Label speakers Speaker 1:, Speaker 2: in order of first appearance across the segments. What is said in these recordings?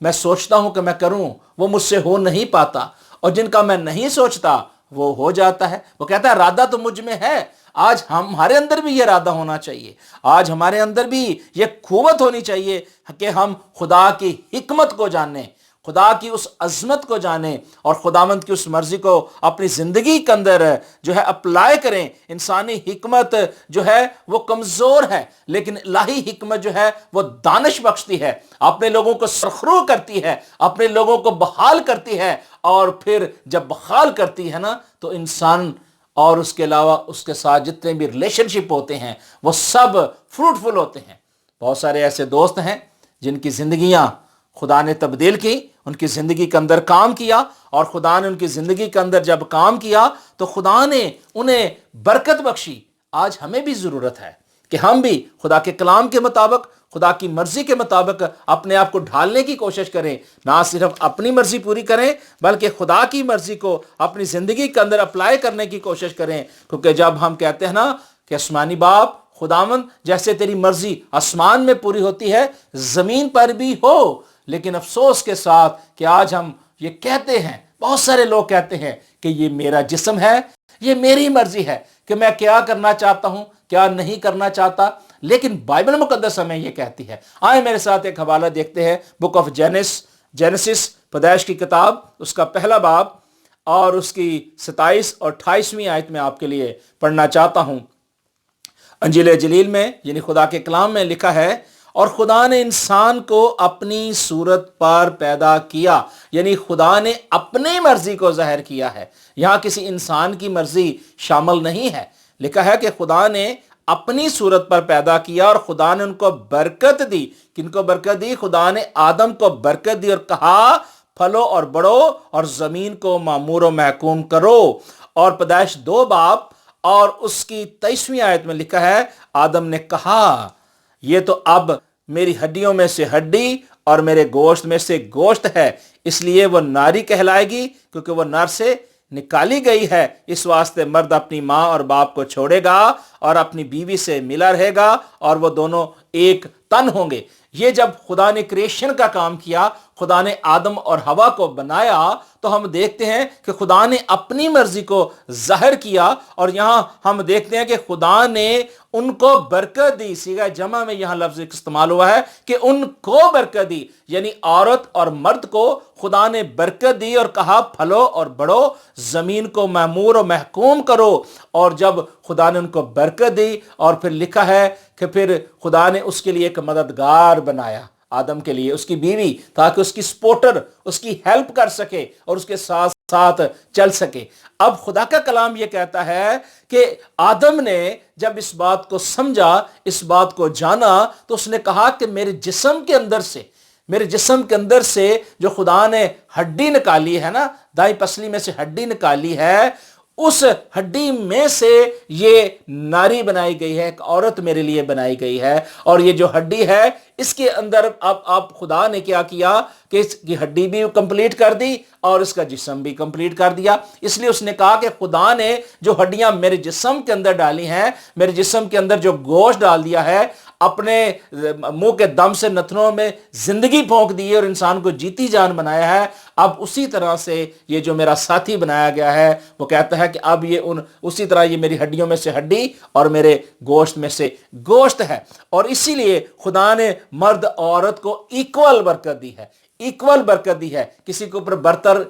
Speaker 1: میں سوچتا ہوں کہ میں کروں وہ مجھ سے ہو نہیں پاتا، اور جن کا میں نہیں سوچتا وہ ہو جاتا ہے۔ وہ کہتا ہے ارادہ تو مجھ میں ہے۔ آج ہمارے اندر بھی یہ ارادہ ہونا چاہیے، آج ہمارے اندر بھی یہ قوت ہونی چاہیے کہ ہم خدا کی حکمت کو جانیں، خدا کی اس عظمت کو جانیں، اور خداوند کی اس مرضی کو اپنی زندگی کے اندر جو ہے اپلائی کریں۔ انسانی حکمت جو ہے وہ کمزور ہے، لیکن الہی حکمت جو ہے وہ دانش بخشتی ہے، اپنے لوگوں کو سرخرو کرتی ہے، اپنے لوگوں کو بحال کرتی ہے، اور پھر جب بحال کرتی ہے نا تو انسان اور اس کے علاوہ اس کے ساتھ جتنے بھی ریلیشن شپ ہوتے ہیں وہ سب فروٹفل ہوتے ہیں۔ بہت سارے ایسے دوست ہیں جن کی زندگیاں خدا نے تبدیل کی، ان کی زندگی کے اندر کام کیا، اور خدا نے ان کی زندگی کے اندر جب کام کیا تو خدا نے انہیں برکت بخشی۔ آج ہمیں بھی ضرورت ہے کہ ہم بھی خدا کے کلام کے مطابق، خدا کی مرضی کے مطابق اپنے آپ کو ڈھالنے کی کوشش کریں، نہ صرف اپنی مرضی پوری کریں بلکہ خدا کی مرضی کو اپنی زندگی کے اندر اپلائی کرنے کی کوشش کریں۔ کیونکہ جب ہم کہتے ہیں نا کہ آسمانی باپ خداوند جیسے تیری مرضی آسمان میں پوری ہوتی ہے زمین پر بھی ہو، لیکن افسوس کے ساتھ کہ آج ہم یہ کہتے ہیں، بہت سارے لوگ کہتے ہیں کہ یہ میرا جسم ہے، یہ میری مرضی ہے کہ میں کیا کرنا چاہتا ہوں کیا نہیں کرنا چاہتا، لیکن بائبل مقدس ہمیں یہ کہتی ہے۔ آئے میرے ساتھ ایک حوالہ دیکھتے ہیں، بک آف جینیسس پیدائش کی کتاب، اس کا پہلا باب اور اس کی 27 اور 28ویں آیت میں آپ کے لیے پڑھنا چاہتا ہوں۔ انجیل جلیل میں یعنی خدا کے کلام میں لکھا ہے، اور خدا نے انسان کو اپنی صورت پر پیدا کیا، یعنی خدا نے اپنی مرضی کو ظاہر کیا ہے، یہاں کسی انسان کی مرضی شامل نہیں ہے۔ لکھا ہے کہ خدا نے اپنی صورت پر پیدا کیا اور خدا نے ان کو برکت دی۔ کن کو برکت دی؟ خدا نے آدم کو برکت دی اور کہا پھلو اور بڑھو اور زمین کو معمور و محکوم کرو۔ اور پیدائش 2 باب اور اس کی 23ویں آیت میں لکھا ہے، آدم نے کہا یہ تو اب میری ہڈیوں میں سے ہڈی اور میرے گوشت میں سے گوشت ہے، اس لیے وہ ناری کہلائے گی کیونکہ وہ نر سے نکالی گئی ہے۔ اس واسطے مرد اپنی ماں اور باپ کو چھوڑے گا اور اپنی بیوی سے ملا رہے گا اور وہ دونوں ایک تن ہوں گے۔ یہ جب خدا نے کریشن کا کام کیا، خدا نے آدم اور حوا کو بنایا، تو ہم دیکھتے ہیں کہ خدا نے اپنی مرضی کو ظاہر کیا، اور یہاں ہم دیکھتے ہیں کہ خدا نے ان کو برکت دی۔ صیغہ جمع میں یہاں لفظ استعمال ہوا ہے کہ ان کو برکت دی، یعنی عورت اور مرد کو خدا نے برکت دی اور کہا پھلو اور بڑھو، زمین کو معمور و محکوم کرو۔ اور جب خدا نے ان کو برکت دی، اور پھر لکھا ہے کہ پھر خدا نے اس کے لیے ایک مددگار بنایا آدم کے لیے، اس کی بیوی، تاکہ اس کی سپورٹر اس کی ہیلپ کر سکے اور اس کے ساتھ ساتھ چل سکے۔ اب خدا کا کلام یہ کہتا ہے کہ آدم نے جب اس بات کو سمجھا، اس بات کو جانا، تو اس نے کہا کہ میرے جسم کے اندر سے جو خدا نے ہڈی نکالی ہے نا، دائیں پسلی میں سے ہڈی نکالی ہے، اس ہڈی میں سے یہ ناری بنائی گئی ہے، ایک عورت میرے لیے بنائی گئی ہے۔ اور یہ جو ہڈی ہے اس کے اندر اب خدا نے کیا کیا کہ اس کی ہڈی بھی کمپلیٹ کر دی اور اس کا جسم بھی کمپلیٹ کر دیا۔ اس لیے اس نے کہا کہ خدا نے جو ہڈیاں میرے جسم کے اندر ڈالی ہیں، میرے جسم کے اندر جو گوشت ڈال دیا ہے، اپنے منہ کے دم سے نتنوں میں زندگی پھونک دی ہے اور انسان کو جیتی جان بنایا ہے، اب اسی طرح سے یہ جو میرا ساتھی بنایا گیا ہے، وہ کہتا ہے کہ اب یہ اسی طرح یہ میری ہڈیوں میں سے ہڈی اور میرے گوشت میں سے گوشت ہے۔ اور اسی لیے خدا نے مرد عورت کو ایکول برکت دی ہے، ایکول برکت دی ہے، کسی کے اوپر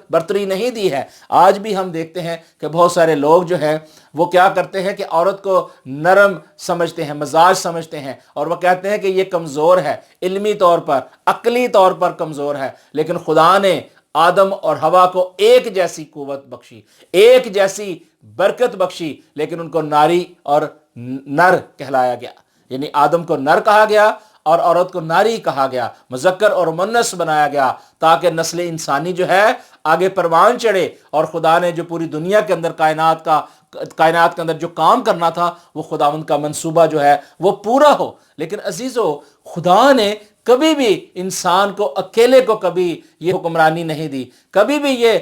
Speaker 1: برتری نہیں دی ہے۔ آج بھی ہم دیکھتے ہیں کہ بہت سارے لوگ جو ہیں وہ کیا کرتے ہیں کہ عورت کو نرم سمجھتے ہیں، مزاج سمجھتے ہیں، اور وہ کہتے ہیں کہ یہ کمزور ہے، علمی طور پر، عقلی طور پر کمزور ہے، لیکن خدا نے آدم اور حوا کو ایک جیسی قوت بخشی، ایک جیسی برکت بخشی، لیکن ان کو ناری اور نر کہلایا گیا، یعنی آدم کو نر کہا گیا اور عورت کو ناری کہا گیا، مذکر اور مؤنث بنایا گیا، تاکہ نسل انسانی جو ہے آگے پروان چڑھے، اور خدا نے جو پوری دنیا کے اندر کائنات کے اندر جو کام کرنا تھا، وہ خداوند کا منصوبہ جو ہے وہ پورا ہو۔ لیکن عزیزو، خدا نے کبھی بھی انسان کو اکیلے کو کبھی یہ حکمرانی نہیں دی، کبھی بھی یہ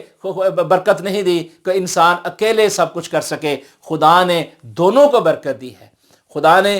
Speaker 1: برکت نہیں دی کہ انسان اکیلے سب کچھ کر سکے۔ خدا نے دونوں کو برکت دی ہے۔ خدا نے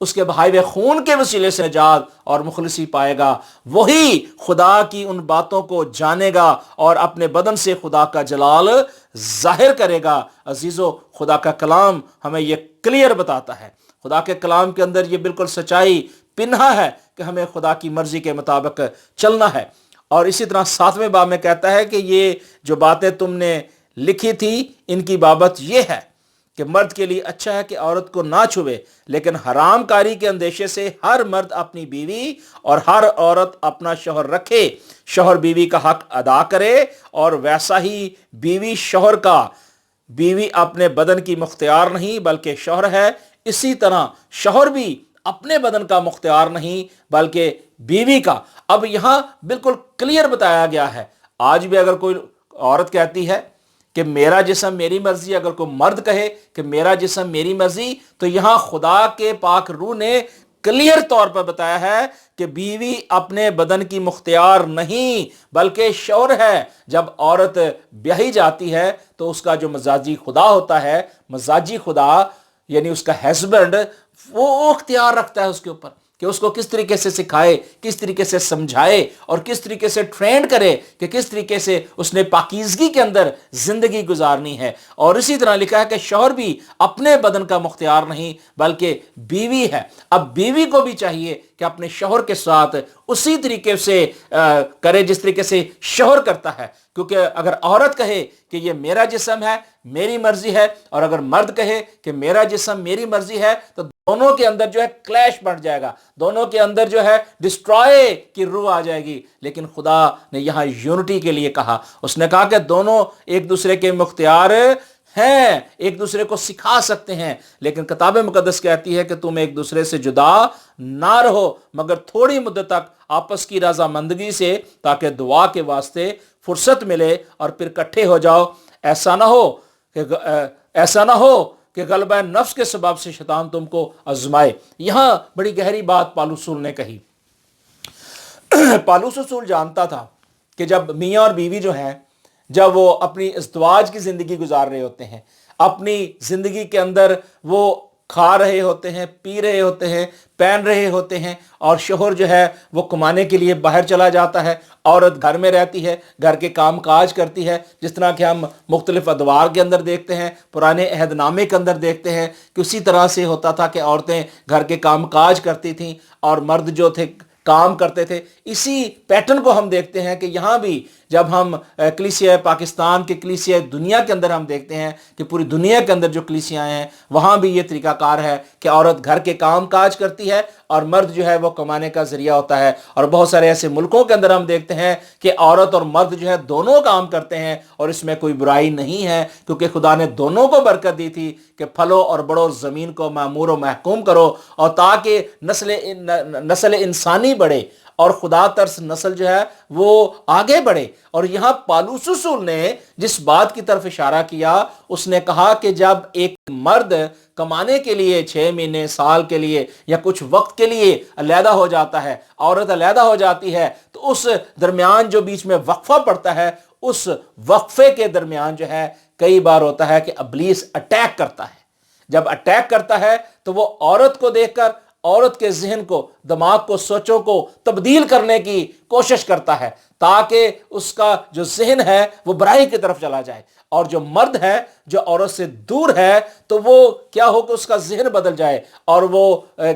Speaker 1: اس کے بہائے ہوئے خون کے وسیلے سے نجات اور مخلصی پائے گا، وہی خدا کی ان باتوں کو جانے گا اور اپنے بدن سے خدا کا جلال ظاہر کرے گا۔ عزیزو، خدا کا کلام ہمیں یہ کلیئر بتاتا ہے، خدا کے کلام کے اندر یہ بالکل سچائی پنہا ہے کہ ہمیں خدا کی مرضی کے مطابق چلنا ہے۔ اور اسی طرح 7ویں باب میں کہتا ہے کہ یہ جو باتیں تم نے لکھی تھی ان کی بابت یہ ہے کہ مرد کے لیے اچھا ہے کہ عورت کو نہ چھوے، لیکن حرام کاری کے اندیشے سے ہر مرد اپنی بیوی اور ہر عورت اپنا شوہر رکھے، شوہر بیوی کا حق ادا کرے اور ویسا ہی بیوی شوہر کا۔ بیوی اپنے بدن کی مختار نہیں بلکہ شوہر ہے، اسی طرح شوہر بھی اپنے بدن کا مختار نہیں بلکہ بیوی کا۔ اب یہاں بالکل کلیئر بتایا گیا ہے۔ آج بھی اگر کوئی عورت کہتی ہے کہ میرا جسم میری مرضی، اگر کوئی مرد کہے کہ میرا جسم میری مرضی، تو یہاں خدا کے پاک روح نے کلیئر طور پر بتایا ہے کہ بیوی اپنے بدن کی مختار نہیں بلکہ شوہر ہے۔ جب عورت بیاہی جاتی ہے تو اس کا جو مزاجی خدا ہوتا ہے، مزاجی خدا یعنی اس کا ہسبینڈ، وہ اختیار رکھتا ہے اس کے اوپر کہ اس کو کس طریقے سے سکھائے، کس طریقے سے سمجھائے اور کس طریقے سے ٹرینڈ کرے کہ کس طریقے سے اس نے پاکیزگی کے اندر زندگی گزارنی ہے۔ اور اسی طرح لکھا ہے کہ شوہر بھی اپنے بدن کا مختار نہیں بلکہ بیوی ہے۔ اب بیوی کو بھی چاہیے کہ اپنے شوہر کے ساتھ اسی طریقے سے کرے جس طریقے سے شوہر کرتا ہے، کیونکہ اگر عورت کہے کہ یہ میرا جسم ہے، میری مرضی ہے، اور اگر مرد کہے کہ میرا جسم میری مرضی ہے، تو دونوں کے اندر جو ہے کلیش بڑھ جائے گا، دونوں کے اندر جو ہے ڈسٹرائے کی روح آ جائے گی۔ لیکن خدا نے یہاں یونٹی کے لیے کہا، اس نے کہا کہ دونوں ایک دوسرے کے مختار ہیں، ایک دوسرے کو سکھا سکتے ہیں، لیکن کتاب مقدس کہتی ہے کہ تم ایک دوسرے سے جدا نہ رہو مگر تھوڑی مدت تک آپس کی رضامندگی سے، تاکہ دعا کے واسطے فرصت ملے اور پھر اکٹھے ہو جاؤ۔ ایسا نہ ہو کہ غلبہ نفس کے سبب سے شیطان تم کو آزمائے۔ یہاں بڑی گہری بات پالوس رسول نے کہی۔ پالوس رسول جانتا تھا کہ جب میاں اور بیوی جو ہیں، جب وہ اپنی ازدواج کی زندگی گزار رہے ہوتے ہیں، اپنی زندگی کے اندر وہ کھا رہے ہوتے ہیں، پی رہے ہوتے ہیں، پہن رہے ہوتے ہیں، اور شوہر جو ہے وہ کمانے کے لیے باہر چلا جاتا ہے، عورت گھر میں رہتی ہے، گھر کے کام کاج کرتی ہے، جس طرح کہ ہم مختلف ادوار کے اندر دیکھتے ہیں، پرانے عہد نامے کے اندر دیکھتے ہیں کہ اسی طرح سے ہوتا تھا کہ عورتیں گھر کے کام کاج کرتی تھیں اور مرد جو تھے کام کرتے تھے۔ اسی پیٹرن کو ہم دیکھتے ہیں کہ یہاں بھی جب ہم کلیسیا پاکستان کے کلیسیا دنیا کے اندر ہم دیکھتے ہیں کہ پوری دنیا کے اندر جو کلیسیاں ہیں وہاں بھی یہ طریقہ کار ہے کہ عورت گھر کے کام کاج کرتی ہے اور مرد جو ہے وہ کمانے کا ذریعہ ہوتا ہے۔ اور بہت سارے ایسے ملکوں کے اندر ہم دیکھتے ہیں کہ عورت اور مرد جو ہے دونوں کام کرتے ہیں، اور اس میں کوئی برائی نہیں ہے، کیونکہ خدا نے دونوں کو برکت دی تھی کہ پھلو اور بڑھو، زمین کو معمور و محکوم کرو، اور تاکہ نسل انسانی بڑھے اور خدا ترس نسل جو ہے وہ آگے بڑھے۔ اور یہاں پالوس رسول نے جس بات کی طرف اشارہ کیا، اس نے کہا کہ جب ایک مرد کمانے کے لیے 6 مہینے، سال کے لیے یا کچھ وقت کے لیے علیحدہ ہو جاتا ہے، عورت علیحدہ ہو جاتی ہے، تو اس درمیان جو بیچ میں وقفہ پڑتا ہے، اس وقفے کے درمیان جو ہے کئی بار ہوتا ہے کہ ابلیس اٹیک کرتا ہے۔ جب اٹیک کرتا ہے تو وہ عورت کو دیکھ کر عورت کے ذہن کو، دماغ کو، سوچوں کو تبدیل کرنے کی کوشش کرتا ہے، تاکہ اس کا جو ذہن ہے وہ برائی کی طرف چلا جائے، اور جو مرد ہے جو عورت سے دور ہے تو وہ کیا ہو کہ اس کا ذہن بدل جائے اور وہ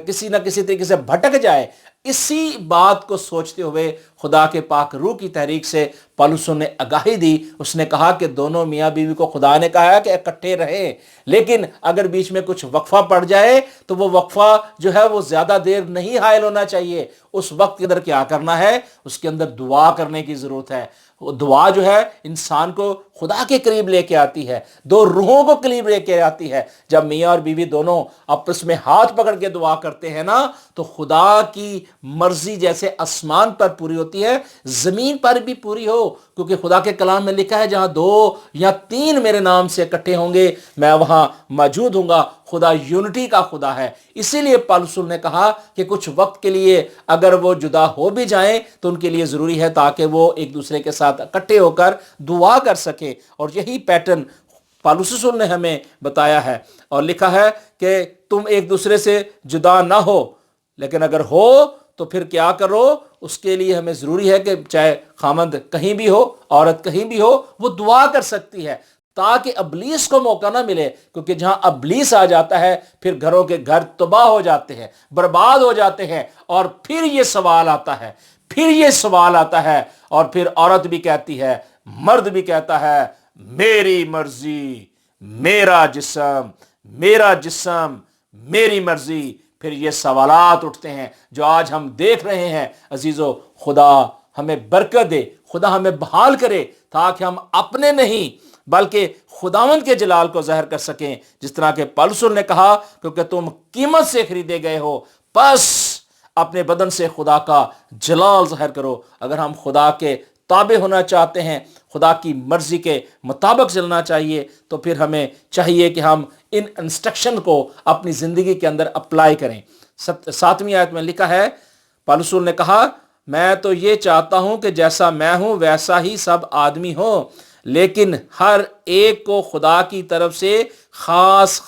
Speaker 1: کسی نہ کسی طریقے سے بھٹک جائے۔ اسی بات کو سوچتے ہوئے خدا کے پاک روح کی تحریک سے پالوس نے آگاہی دی۔ اس نے کہا کہ دونوں میاں بیوی کو خدا نے کہا ہے کہ اکٹھے رہیں، لیکن اگر بیچ میں کچھ وقفہ پڑ جائے تو وہ وقفہ جو ہے وہ زیادہ دیر نہیں حائل ہونا چاہیے۔ اس وقت کے اندر کیا کرنا ہے؟ اس کے اندر دعا کرنے کی ضرورت ہے۔ دعا جو ہے انسان کو خدا کے قریب لے کے آتی ہے، دو روحوں کو قریب لے کے آتی ہے۔ جب میاں اور بیوی دونوں آپس میں ہاتھ پکڑ کے دعا کرتے ہیں نا، تو خدا کی مرضی جیسے آسمان پر پوری ہوتی ہے، زمین پر بھی پوری ہو، کیونکہ خدا کے کلام میں لکھا ہے جہاں 2 یا 3 میرے نام سے اکٹھے ہوں گے میں وہاں موجود ہوں گا۔ خدا یونٹی کا خدا ہے۔ اسی لیے پالوس نے کہا کہ کچھ وقت کے لیے اگر وہ جدا ہو بھی جائیں تو ان کے لیے ضروری ہے تاکہ وہ ایک دوسرے کے ساتھ اکٹھے ہو کر دعا کر سکے۔ اور یہی پیٹرن پالوس رسول نے ہمیں بتایا ہے اور لکھا ہے کہ تم ایک دوسرے سے جدا نہ ہو، لیکن اگر ہو تو پھر کیا کرو؟ اس کے لیے ہمیں ضروری ہے کہ چاہے خامند کہیں بھی ہو، عورت کہیں بھی ہو، وہ دعا کر سکتی ہے تاکہ ابلیس کو موقع نہ ملے، کیونکہ جہاں ابلیس آ جاتا ہے پھر گھروں کے گھر تباہ ہو جاتے ہیں، برباد ہو جاتے ہیں۔ اور پھر یہ سوال آتا ہے اور پھر عورت بھی کہتی ہے، مرد بھی کہتا ہے، میری مرضی، میرا جسم، میری مرضی۔ پھر یہ سوالات اٹھتے ہیں جو آج ہم دیکھ رہے ہیں۔ عزیزو، خدا ہمیں برکت دے، خدا ہمیں بحال کرے تاکہ ہم اپنے نہیں بلکہ خداوند کے جلال کو ظاہر کر سکیں، جس طرح کہ پالوس نے کہا، کیونکہ تم قیمت سے خریدے گئے ہو، بس اپنے بدن سے خدا کا جلال ظاہر کرو۔ اگر ہم خدا کے تابع ہونا چاہتے ہیں، خدا کی مرضی کے مطابق چلنا چاہیے، تو پھر ہمیں چاہیے کہ ہم ان انسٹرکشن کو اپنی زندگی کے اندر اپلائی کریں۔ 7ویں آیت میں لکھا ہے، پالوس نے کہا، میں تو یہ چاہتا ہوں کہ جیسا میں ہوں ویسا ہی سب آدمی ہوں، لیکن ہر ایک کو خدا کی طرف سے خاص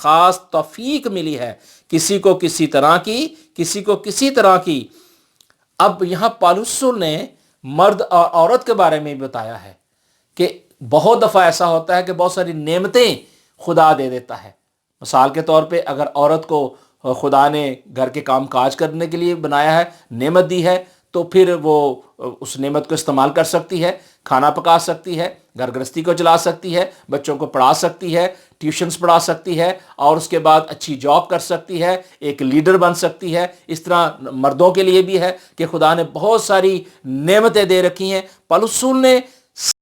Speaker 1: توفیق ملی ہے، کسی کو کسی طرح کی، کسی کو کسی طرح کی۔ اب یہاں پالوس نے مرد اور عورت کے بارے میں بتایا ہے کہ بہت دفعہ ایسا ہوتا ہے کہ بہت ساری نعمتیں خدا دے دیتا ہے۔ مثال کے طور پہ اگر عورت کو خدا نے گھر کے کام کاج کرنے کے لیے بنایا ہے، نعمت دی ہے، تو پھر وہ اس نعمت کو استعمال کر سکتی ہے، کھانا پکا سکتی ہے، گھر گرہستی کو چلا سکتی ہے، بچوں کو پڑھا سکتی ہے، ٹیوشنز پڑھا سکتی ہے، اور اس کے بعد اچھی جاب کر سکتی ہے، ایک لیڈر بن سکتی ہے۔ اس طرح مردوں کے لیے بھی ہے کہ خدا نے بہت ساری نعمتیں دے رکھی ہیں۔ پالوس رسول نے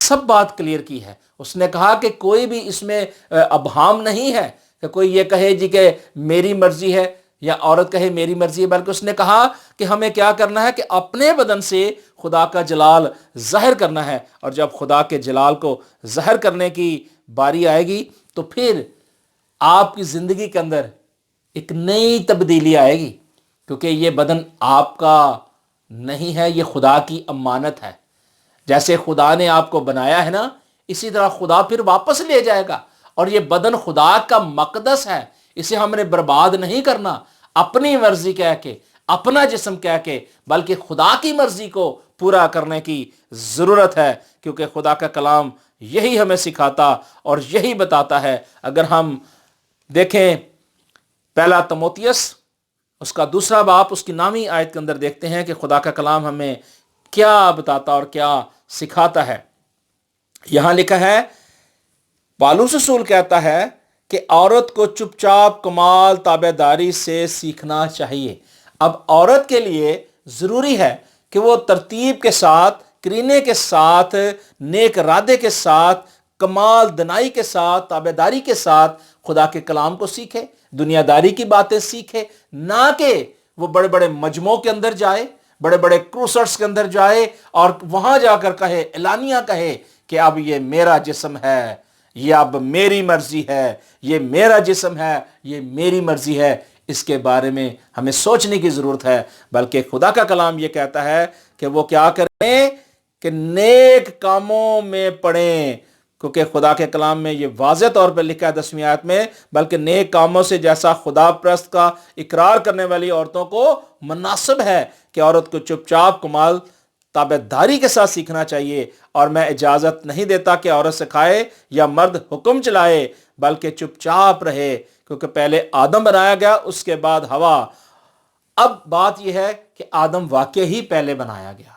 Speaker 1: سب بات کلیئر کی ہے۔ اس نے کہا کہ کوئی بھی اس میں ابہام نہیں ہے کہ کوئی یہ کہے جی کہ میری مرضی ہے یا عورت کہے میری مرضی ہے، بلکہ اس نے کہا کہ ہمیں کیا کرنا ہے کہ اپنے بدن سے خدا کا جلال ظاہر کرنا ہے، اور جب خدا کے جلال کو ظاہر کرنے کی باری آئے گی تو پھر آپ کی زندگی کے اندر ایک نئی تبدیلی آئے گی، کیونکہ یہ بدن آپ کا نہیں ہے، یہ خدا کی امانت ہے۔ جیسے خدا نے آپ کو بنایا ہے نا، اسی طرح خدا پھر واپس لے جائے گا، اور یہ بدن خدا کا مقدس ہے، اسے ہم نے برباد نہیں کرنا اپنی مرضی کہہ کے، اپنا جسم کہہ کے، بلکہ خدا کی مرضی کو پورا کرنے کی ضرورت ہے، کیونکہ خدا کا کلام یہی ہمیں سکھاتا اور یہی بتاتا ہے۔ اگر ہم دیکھیں 1 تموتیس اس کا 2 باب، اس کی 9ویں آیت کے اندر دیکھتے ہیں کہ خدا کا کلام ہمیں کیا بتاتا اور کیا سکھاتا ہے۔ یہاں لکھا ہے، پالوس رسول کہتا ہے کہ عورت کو چپ چاپ کمال تابع داری سے سیکھنا چاہیے۔ اب عورت کے لیے ضروری ہے کہ وہ ترتیب کے ساتھ، کرینے کے ساتھ، نیک ارادے کے ساتھ، کمال دنائی کے ساتھ، تابع داری کے ساتھ خدا کے کلام کو سیکھے، دنیا داری کی باتیں سیکھے، نہ کہ وہ بڑے بڑے مجمعوں کے اندر جائے، بڑے بڑے کروسٹس کے اندر جائے اور وہاں جا کر کہے، اعلانیہ کہے کہ اب یہ میرا جسم ہے، یہ اب میری مرضی ہے، یہ میرا جسم ہے، یہ میری مرضی ہے۔ اس کے بارے میں ہمیں سوچنے کی ضرورت ہے، بلکہ خدا کا کلام یہ کہتا ہے کہ وہ کیا کریں کہ نیک کاموں میں پڑیں، کیونکہ خدا کے کلام میں یہ واضح طور پر لکھا ہے 10ویں آیت میں، بلکہ نیک کاموں سے جیسا خدا پرست کا اقرار کرنے والی عورتوں کو مناسب ہے کہ عورت کو چپ چاپ کمال تابع داری کے ساتھ سیکھنا چاہیے، اور میں اجازت نہیں دیتا کہ عورت سکھائے یا مرد حکم چلائے، بلکہ چپ چاپ رہے، کیونکہ پہلے آدم بنایا گیا، اس کے بعد ہوا۔ اب بات یہ ہے کہ آدم واقع ہی پہلے بنایا گیا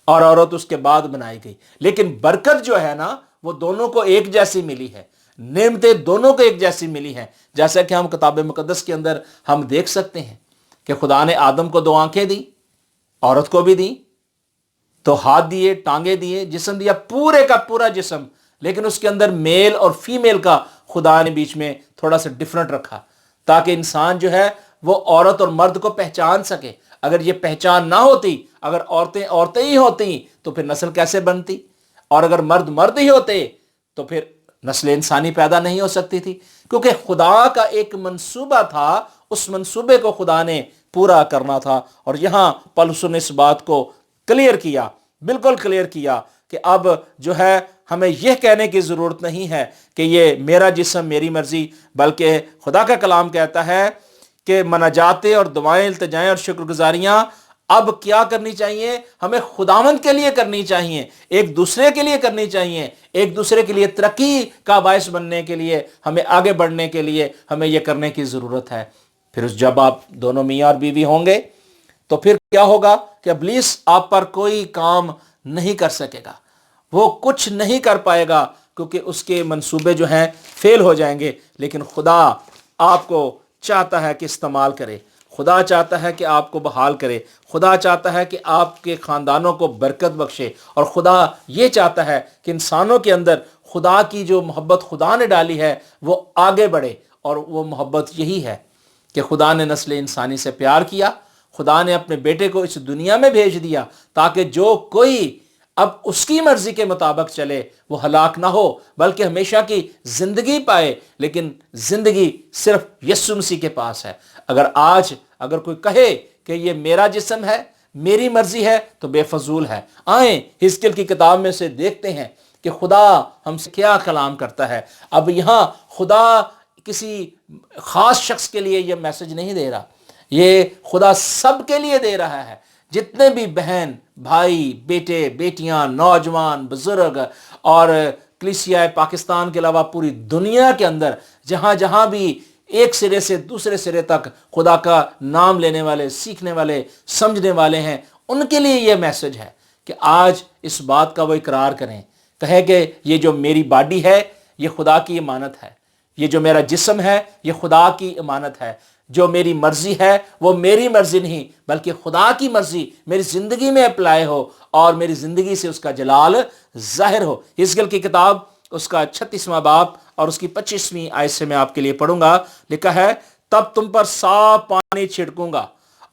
Speaker 1: اور عورت اس کے بعد بنائی گئی، لیکن برکت جو ہے نا وہ دونوں کو ایک جیسی ملی ہے، نعمتیں دونوں کو ایک جیسی ملی ہیں، جیسا کہ ہم کتاب مقدس کے اندر ہم دیکھ سکتے ہیں کہ خدا نے آدم کو 2 آنکھیں دی، عورت کو بھی دی، تو ہاتھ دیے، ٹانگیں دیے، جسم دیا، پورے کا پورا جسم، لیکن اس کے اندر میل اور فیمیل کا خدا نے بیچ میں تھوڑا سا ڈیفرنٹ رکھا، تاکہ انسان جو ہے وہ عورت اور مرد کو پہچان سکے۔ اگر یہ پہچان نہ ہوتی، اگر عورتیں ہی ہوتی تو پھر نسل کیسے بنتی، اور اگر مرد ہی ہوتے تو پھر نسل انسانی پیدا نہیں ہو سکتی تھی، کیونکہ خدا کا ایک منصوبہ تھا، اس منصوبے کو خدا نے پورا کرنا تھا۔ اور یہاں پالوس نے اس بات کو کلیئر کیا، بالکل کلیئر کیا کہ اب جو ہے ہمیں یہ کہنے کی ضرورت نہیں ہے کہ یہ میرا جسم میری مرضی، بلکہ خدا کا کلام کہتا ہے کہ مناجاتیں اور دعائیں، التجائیں اور شکر گزاریاں اب کیا کرنی چاہیے؟ ہمیں خداوند کے لیے کرنی چاہیے، ایک دوسرے کے لیے کرنی چاہیے، ایک دوسرے کے لیے ترقی کا باعث بننے کے لیے، ہمیں آگے بڑھنے کے لیے ہمیں یہ کرنے کی ضرورت ہے۔ پھر جب آپ دونوں میاں اور بیوی ہوں گے تو پھر کیا ہوگا کہ ابلیس آپ پر کوئی کام نہیں کر سکے گا، وہ کچھ نہیں کر پائے گا، کیونکہ اس کے منصوبے جو ہیں فیل ہو جائیں گے۔ لیکن خدا آپ کو چاہتا ہے کہ استعمال کرے، خدا چاہتا ہے کہ آپ کو بحال کرے، خدا چاہتا ہے کہ آپ کے خاندانوں کو برکت بخشے، اور خدا یہ چاہتا ہے کہ انسانوں کے اندر خدا کی جو محبت خدا نے ڈالی ہے وہ آگے بڑھے۔ اور وہ محبت یہی ہے کہ خدا نے نسل انسانی سے پیار کیا، خدا نے اپنے بیٹے کو اس دنیا میں بھیج دیا تاکہ جو کوئی اب اس کی مرضی کے مطابق چلے وہ ہلاک نہ ہو بلکہ ہمیشہ کی زندگی پائے۔ لیکن زندگی صرف یسوع مسیح کے پاس ہے۔ اگر کوئی کہے کہ یہ میرا جسم ہے، میری مرضی ہے، تو بے فضول ہے۔ آئیں حزقیل کی کتاب میں سے دیکھتے ہیں کہ خدا ہم سے کیا کلام کرتا ہے۔ اب یہاں خدا کسی خاص شخص کے لیے یہ میسج نہیں دے رہا، یہ خدا سب کے لیے دے رہا ہے۔ جتنے بھی بہن بھائی، بیٹے بیٹیاں، نوجوان، بزرگ اور کلیسیا پاکستان کے علاوہ پوری دنیا کے اندر جہاں جہاں بھی ایک سرے سے دوسرے سرے تک خدا کا نام لینے والے، سیکھنے والے، سمجھنے والے ہیں، ان کے لیے یہ میسج ہے کہ آج اس بات کا وہ اقرار کریں، کہے کہ یہ جو میری باڈی ہے یہ خدا کی امانت ہے، یہ جو میرا جسم ہے یہ خدا کی امانت ہے، جو میری مرضی ہے وہ میری مرضی نہیں بلکہ خدا کی مرضی میری زندگی میں اپلائی ہو اور میری زندگی سے اس کا جلال ظاہر ہو۔ حزقیل کی کتاب اس کا 36واں باب اور اس کی 25ویں آیت سے میں آپ کے لیے پڑھوں گا۔ لکھا ہے، تب تم پر صاف پانی چھڑکوں گا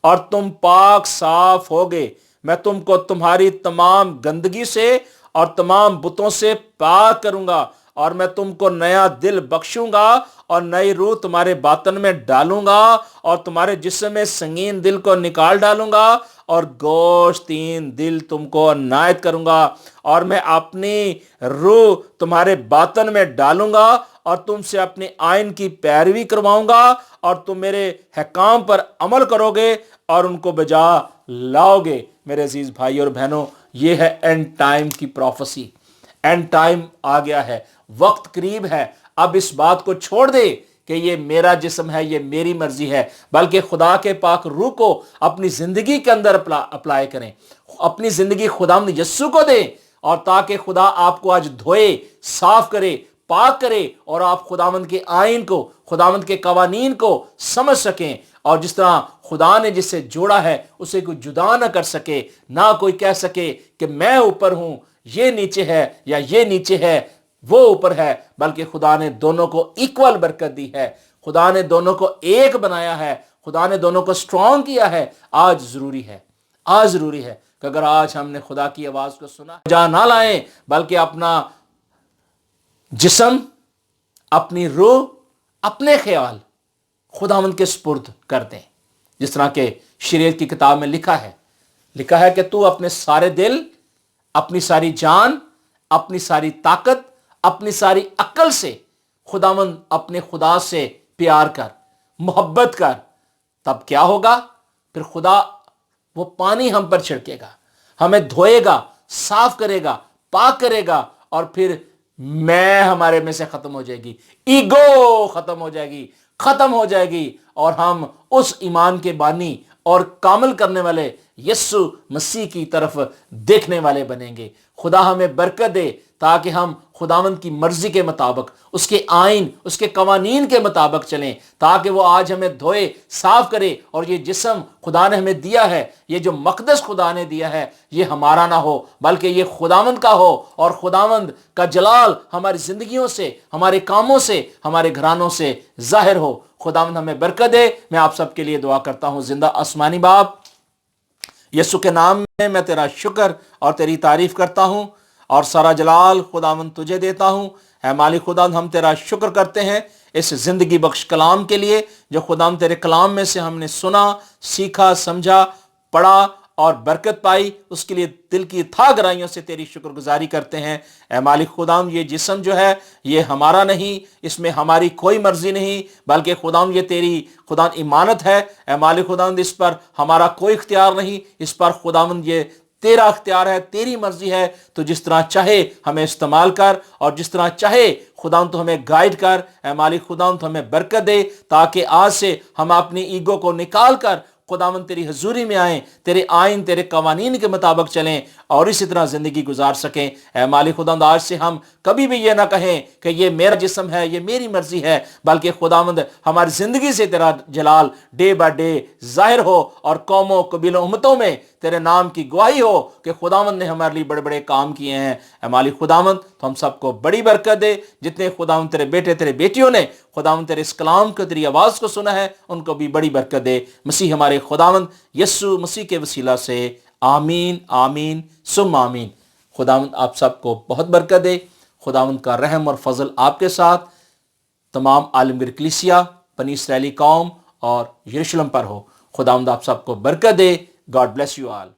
Speaker 1: اور تم پاک صاف ہوگے، میں تم کو تمہاری تمام گندگی سے اور تمام بتوں سے پاک کروں گا، اور میں تم کو نیا دل بخشوں گا اور نئی روح تمہارے باطن میں ڈالوں گا، اور تمہارے جسم میں سنگین دل کو نکال ڈالوں گا، اور گوشتین دل تم کو عنایت کروں گا، اور میں اپنی روح تمہارے باطن میں ڈالوں گا اور تم سے اپنے آئین کی پیروی کرواؤں گا، اور تم میرے حکام پر عمل کرو گے اور ان کو بجا لاؤ گے۔ میرے عزیز بھائی اور بہنوں، یہ ہے اینڈ ٹائم کی پروفیسی۔ اینڈ ٹائم آ گیا ہے، وقت قریب ہے۔ اب اس بات کو چھوڑ دے کہ یہ میرا جسم ہے، یہ میری مرضی ہے، بلکہ خدا کے پاک روح کو اپنی زندگی کے اندر اپلائی کریں، اپنی زندگی خداوند یسوع کو دیں، اور تاکہ خدا آپ کو آج دھوئے، صاف کرے، پاک کرے، اور آپ خداوند کے آئین کو، خداوند کے قوانین کو سمجھ سکیں، اور جس طرح خدا نے جس سے جوڑا ہے اسے کوئی جدا نہ کر سکے، نہ کوئی کہہ سکے کہ میں اوپر ہوں، یہ نیچے ہے، یا یہ نیچے ہے وہ اوپر ہے، بلکہ خدا نے دونوں کو ایکول برکت دی ہے، خدا نے دونوں کو ایک بنایا ہے، خدا نے دونوں کو سٹرونگ کیا ہے۔ آج ضروری ہے کہ اگر آج ہم نے خدا کی آواز کو سنا، جہاں نہ لائیں بلکہ اپنا جسم، اپنی روح، اپنے خیال خداوند کے سپرد کر دیں، جس طرح کہ شریعت کی کتاب میں لکھا ہے کہ تو اپنے سارے دل، اپنی ساری جان، اپنی ساری طاقت، اپنی ساری عقل سے خداوند اپنے خدا سے پیار کر، محبت کر۔ تب کیا ہوگا؟ پھر خدا وہ پانی ہم پر چھڑکے گا، ہمیں دھوئے گا، صاف کرے گا، پاک کرے گا، اور پھر میں ہمارے میں سے ختم ہو جائے گی، ایگو ختم ہو جائے گی، اور ہم اس ایمان کے بانی اور کامل کرنے والے یسوع مسیح کی طرف دیکھنے والے بنیں گے۔ خدا ہمیں برکت دے تاکہ ہم خداوند کی مرضی کے مطابق، اس کے آئین، اس کے قوانین کے مطابق چلیں، تاکہ وہ آج ہمیں دھوئے، صاف کرے، اور یہ جسم خدا نے ہمیں دیا ہے، یہ جو مقدس خدا نے دیا ہے، یہ ہمارا نہ ہو بلکہ یہ خداوند کا ہو، اور خداوند کا جلال ہماری زندگیوں سے، ہمارے کاموں سے، ہمارے گھرانوں سے ظاہر ہو۔ خداوند ہمیں برکت دے۔ میں آپ سب کے لیے دعا کرتا ہوں۔ زندہ آسمانی باپ، یسوع کے نام میں تیرا شکر اور تیری تعریف کرتا ہوں، اور سارا جلال خداوند تجھے دیتا ہوں۔ اے مالک خداوند، ہم تیرا شکر کرتے ہیں اس زندگی بخش کلام کے لیے جو خداوند تیرے کلام میں سے ہم نے سنا، سیکھا، سمجھا، پڑھا اور برکت پائی، اس کے لیے دل کی تھا گہرائیوں سے تیری شکر گزاری کرتے ہیں۔ اے مالک خداوند یہ جسم جو ہے یہ ہمارا نہیں، اس میں ہماری کوئی مرضی نہیں، بلکہ خداوند یہ تیری خداوند امانت ہے۔ اے مالک خداوند اس پر ہمارا کوئی اختیار نہیں، اس پر خداوند یہ تیرا اختیار ہے، تیری مرضی ہے، تو جس طرح چاہے ہمیں استعمال کر، اور جس طرح چاہے خداوند تو ہمیں گائیڈ کر۔ اے مالک خداوند تو ہمیں برکت دے، تاکہ آج سے ہم اپنی ایگو کو نکال کر خداوند تیری حضوری میں آئیں، تیرے آئین تیرے قوانین کے مطابق چلیں اور اسی طرح زندگی گزار سکیں۔ اے مالک خداوند آج سے ہم کبھی بھی یہ نہ کہیں کہ یہ میرا جسم ہے، یہ میری مرضی ہے، بلکہ خداوند ہماری زندگی سے تیرا جلال ڈے بائی ڈے ظاہر ہو، اور قوموں قبیلوں امتوں میں تیرے نام کی گواہی ہو کہ خداوند نے ہمارے لیے بڑے بڑے کام کیے ہیں۔ اے مالک خداوند تو ہم سب کو بڑی برکت دے، جتنے خداوند تیرے بیٹے تیرے بیٹیوں نے خداوند تیرے اس کلام کو تیری آواز کو سنا ہے ان کو بھی بڑی برکت دے، مسیح ہمارے خداوند یسوع مسیح کے وسیلہ سے آمین آمین ثم آمین۔ خداوند آپ سب کو بہت برکت دے، خداوند کا رحم اور فضل آپ کے ساتھ، تمام عالمگیر کلیسیا، بنی اسرائیلی قوم اور یروشلم پر ہو۔ خداوند آپ سب کو برکت دے۔ God bless you all.